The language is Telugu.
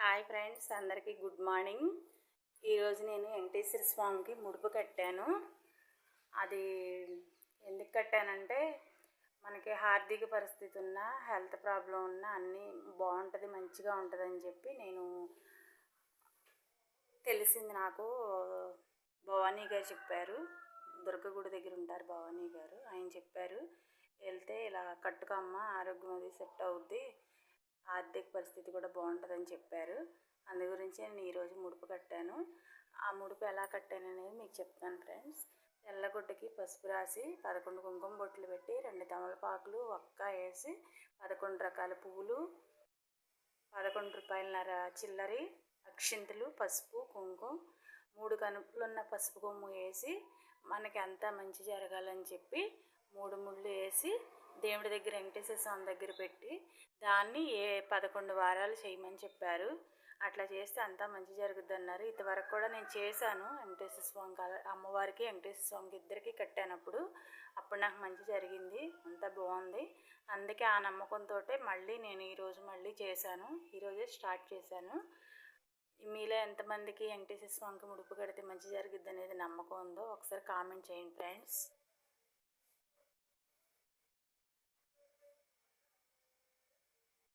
హాయ్ ఫ్రెండ్స్, అందరికీ గుడ్ మార్నింగ్. ఈరోజు నేను వెంకటేశ్వర స్వామికి ముడుపు కట్టాను. అది ఎందుకు కట్టానంటే మనకి ఆర్థిక పరిస్థితి ఉన్న, హెల్త్ ప్రాబ్లం ఉన్న అన్నీ బాగుంటుంది, మంచిగా ఉంటుందని చెప్పి నేను తెలిసింది. నాకు భవానీ గారు చెప్పారు, దుర్గగుడి దగ్గర ఉంటారు భవానీ గారు. ఆయన చెప్పారు, వెళ్తే ఇలా కట్టుకమ్మ ఆరోగ్యం అది సెట్ అవుద్ది, ఆర్థిక పరిస్థితి కూడా బాగుంటుందని చెప్పారు. అందు గురించి నేను ఈరోజు ముడుపు కట్టాను. ఆ ముడుపు ఎలా కట్టాను అనేది మీకు చెప్తాను ఫ్రెండ్స్. తెల్లగుడ్డకి పసుపు రాసి 11 కుంకుమ బొట్లు పెట్టి 2 తమలపాకులు ఒక్క వేసి 11 రకాల పువ్వులు, 11 రూపాయలన్నర చిల్లరి, అక్షింతలు, పసుపు, కుంకుమ, 3 కనుపులున్న పసుపు కొమ్ము వేసి మనకి అంతా మంచి జరగాలని చెప్పి 3 ముళ్ళు వేసి దేవుడి దగ్గర వెంకటేశ్వర స్వామి దగ్గర పెట్టి దాన్ని 11 వారాలు చేయమని చెప్పారు. అట్లా చేస్తే అంతా మంచి జరుగుద్ది అన్నారు. ఇంతవరకు కూడా నేను చేశాను. వెంకటేశ్వర స్వామికి, అమ్మవారికి, వెంకటేశ్వర స్వామికి ఇద్దరికి కట్టానప్పుడు నాకు మంచి జరిగింది, అంతా బాగుంది. అందుకే ఆ నమ్మకంతో మళ్ళీ నేను ఈరోజు మళ్ళీ చేశాను. ఈరోజే స్టార్ట్ చేశాను. మీలో ఎంతమందికి వెంకటేశ్వర స్వామికి ముడుపు కడితే మంచి జరుగుద్ది అనేది నమ్మకం ఉందో ఒకసారి కామెంట్ చేయండి ఫ్రెండ్స్.